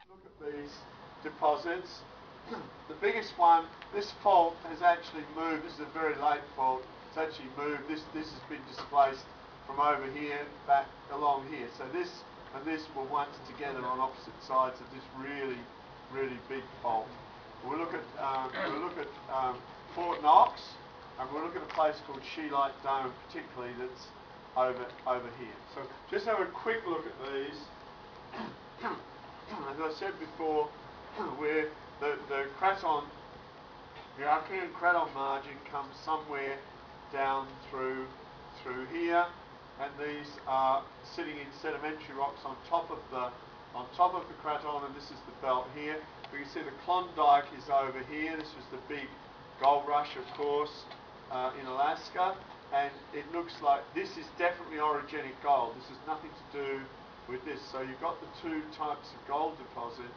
Look at these deposits. The biggest one, this fault has actually moved. This is a very late fault. It's actually moved. This has been displaced from over here back along here. So this and this were once together on opposite sides of this really, really big fault. We'll look at Fort Knox, and we'll look at a place called Sheelite Dome, particularly that's over here. So just have a quick look at these. As I said before, where the craton, the Archean craton margin comes somewhere down through here, and these are sitting in sedimentary rocks on top of the craton, and this is the belt here. We can see the Klondike is over here. This was the big gold rush, of course, in Alaska, and it looks like this is definitely orogenic gold. This has nothing to do with this. So you've got the two types of gold deposit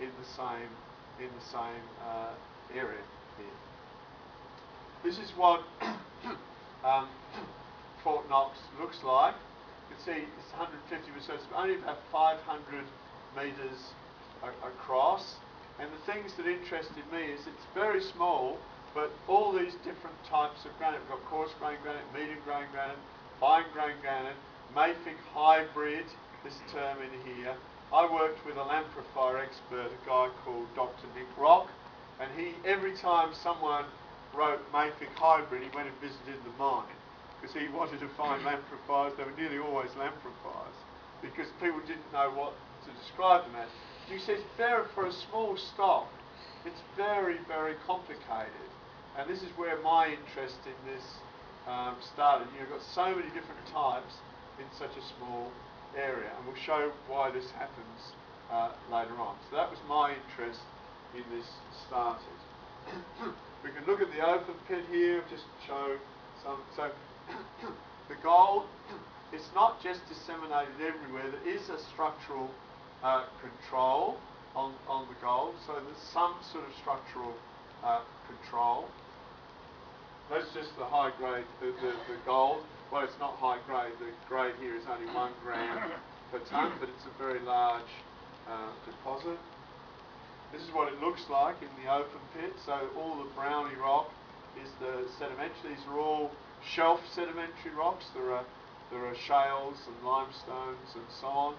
in the same area here. This is what Fort Knox looks like. You can see it's 150, so it's only about 500 metres across. And the things that interested me is it's very small, but all these different types of granite. We've got coarse grain granite, medium grain granite, fine grain granite, mafic hybrid, this term in here. I worked with a lamprifier expert, a guy called Dr. Nick Rock, and every time someone wrote mafic hybrid, he went and visited the mine, because he wanted to find lamprifiers. They were nearly always lamprifiers, because people didn't know what to describe them as. You see, for a small stock, it's very, very complicated. And this is where my interest in this started. You've got so many different types in such a small area, and we'll show why this happens later on. So that was my interest in this started. We can look at the open pit here, just show some. So the gold, it's not just disseminated everywhere. There is a structural control on the gold, so there's some sort of structural control. That's just the high grade, the gold. Well, it's not high grade. The grade here is only 1 gram per tonne, but it's a very large deposit. This is what it looks like in the open pit. So all the browny rock is the sedimentary. These are all shelf sedimentary rocks. There are shales and limestones and so on.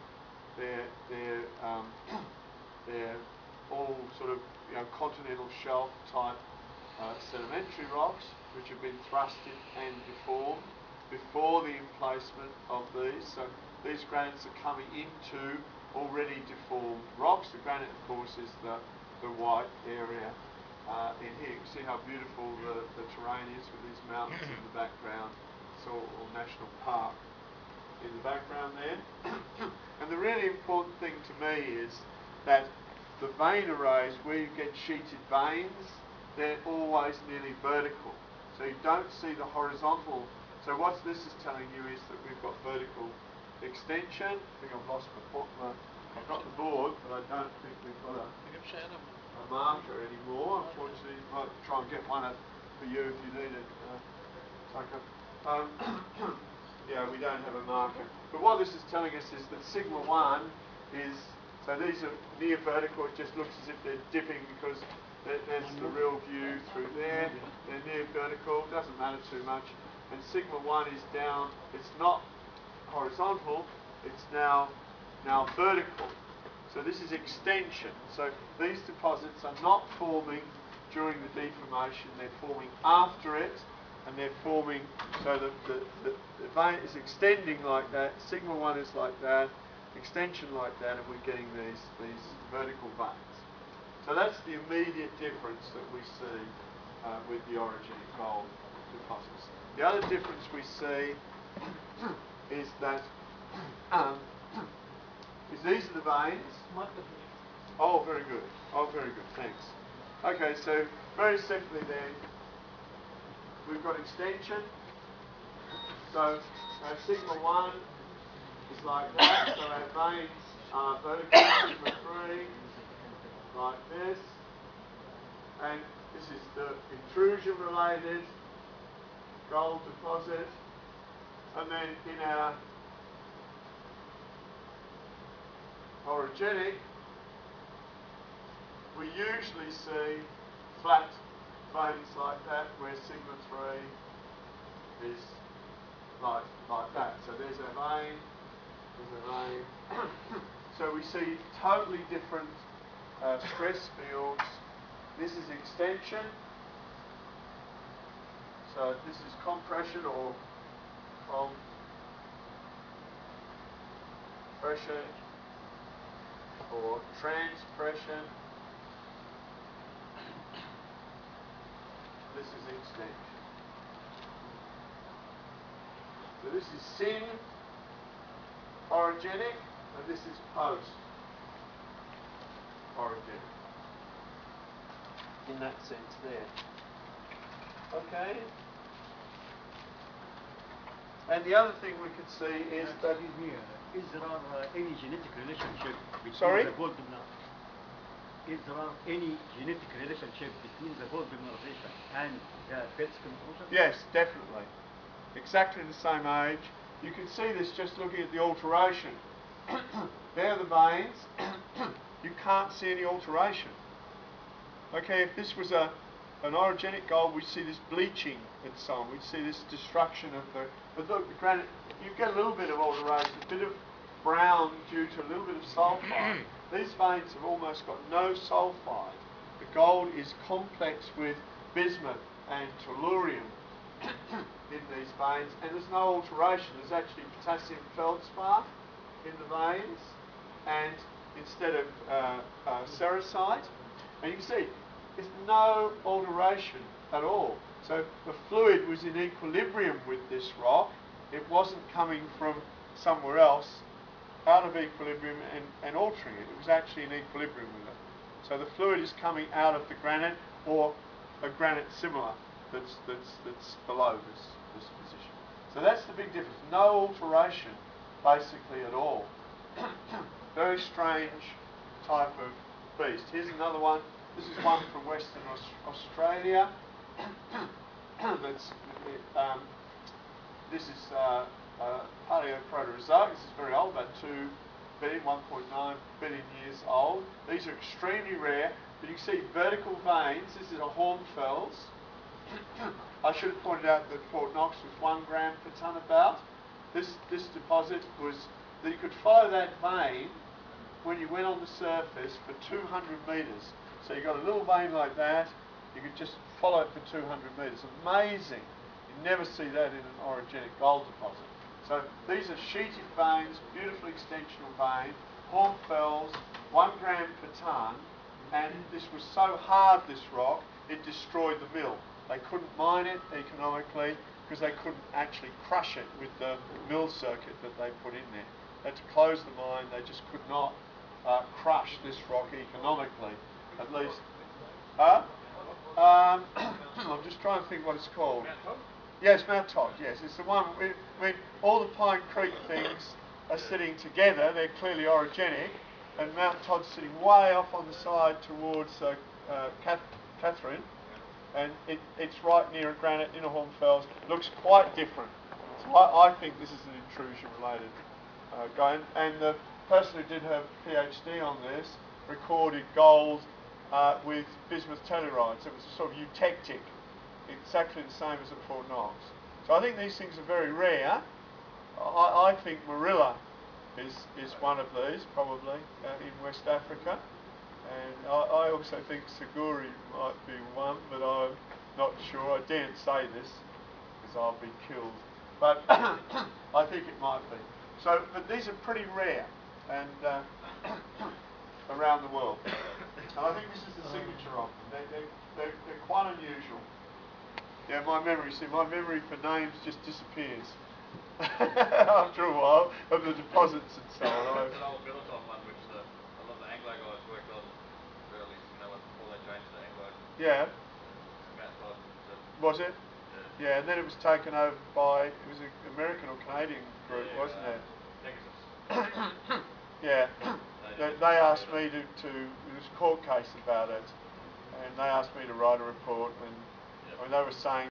They're all sort of continental shelf type sedimentary rocks, which have been thrusted and deformed before the emplacement of these. So these granites are coming into already deformed rocks. The granite, of course, is the white area in here. You can see how beautiful the terrain is with these mountains in the background. It's all national park in the background there. And the really important thing to me is that the vein arrays, where you get sheeted veins, they're always nearly vertical. So you don't see the horizontal. So what this is telling you is that we've got vertical extension. I think I've lost I've got the board, but I don't think we've got a marker anymore. Unfortunately, I might try and get one for you if you need it, Tucker. Yeah, we don't have a marker. But what this is telling us is that sigma 1 is, so these are near vertical. It just looks as if they're dipping because there's the real view through there. They're near vertical, doesn't matter too much. And sigma 1 is down, it's not horizontal, it's now vertical. So this is extension. So these deposits are not forming during the deformation, they're forming after it, and they're forming, so the vein is extending like that, sigma 1 is like that, extension like that, and we're getting these vertical veins. So that's the immediate difference that we see with the orogenic gold deposits. The other difference we see is that these are the veins. Oh, very good. Oh, very good. Thanks. Okay, so very simply then, we've got extension. So sigma 1 is like that. So our veins are vertical, sigma 3, like this. And this is the intrusion related gold deposit. And then in our orogenic, usually see flat veins like that, where sigma 3 is like that. So there's a vein, So we see totally different stress fields. This is extension. So this is compression or compression or transpression. This is extension. So this is syn orogenic, and this is post orogenic. In that sense there. Okay. And the other thing we could see is that... Is there any genetic relationship between Sorry? the golden... Is there any genetic relationship between the gold mineralization and the vertical erosion? Yes, definitely. Exactly the same age. You can see this just looking at the alteration. There are the veins. You can't see any alteration. Okay, if this was an orogenic gold, we'd see this bleaching and so on. We'd see this destruction of the... But look, the granite, you get a little bit of alteration, a bit of brown due to a little bit of sulfide. These veins have almost got no sulfide. The gold is complex with bismuth and tellurium in these veins, and there's no alteration. There's actually potassium feldspar in the veins, and instead of sericite, and you can see there's no alteration at all. So the fluid was in equilibrium with this rock. It wasn't coming from somewhere else out of equilibrium and altering it. It was actually in equilibrium with it. So the fluid is coming out of the granite, or a granite similar that's below this position. So that's the big difference. No alteration basically at all. Very strange type of beast. Here's another one. This is one from Western Australia. This is Paleoproterozoic. This is very old, about 2 billion, 1.9 billion years old. These are extremely rare, but you can see vertical veins. This is a hornfels. I should have pointed out that Fort Knox was 1 gram per tonne about. This deposit was that you could follow that vein when you went on the surface for 200 metres. So you got a little vein like that, you could just follow it for 200 metres. Amazing. You never see that in an orogenic gold deposit. So these are sheeted veins, beautiful extensional vein, hornfels, 1 gram per tonne, and this was so hard, this rock, it destroyed the mill. They couldn't mine it economically because they couldn't actually crush it with the mill circuit that they put in there. They had to close the mine. They just could not crush this rock economically, at least. I'm just trying to think what it's called. Mount Todd? Yes, Mount Todd, yes. It's the one, I mean, all the Pine Creek things are sitting together. They're clearly orogenic, and Mount Todd's sitting way off on the side towards Catherine, and it's right near a granite in a hornfels. It looks quite different. So I think this is an intrusion-related guy. And the person who did her PhD on this recorded gold with bismuth tellurides. It was a sort of eutectic, exactly the same as at Fort Knox. So I think these things are very rare. I think Marilla is one of these, probably, in West Africa. And I also think Siguri might be one, but I'm not sure. I daren't say this, because I'll be killed. But I think it might be. So, but these are pretty rare, and around the world. And I think this is the signature of them. They're quite unusual. Yeah, my memory for names just disappears after a while of the deposits and so on. It's an old Middleton one, which a lot of the Anglo guys worked on early, before they changed to Anglo. Yeah. Mount Todd. Was it? Yeah, and then it was taken over by, it was an American or Canadian group, wasn't it? Pegasus. Yeah. They asked me to, it was a court case about it, and they asked me to write a report, and I mean, they were saying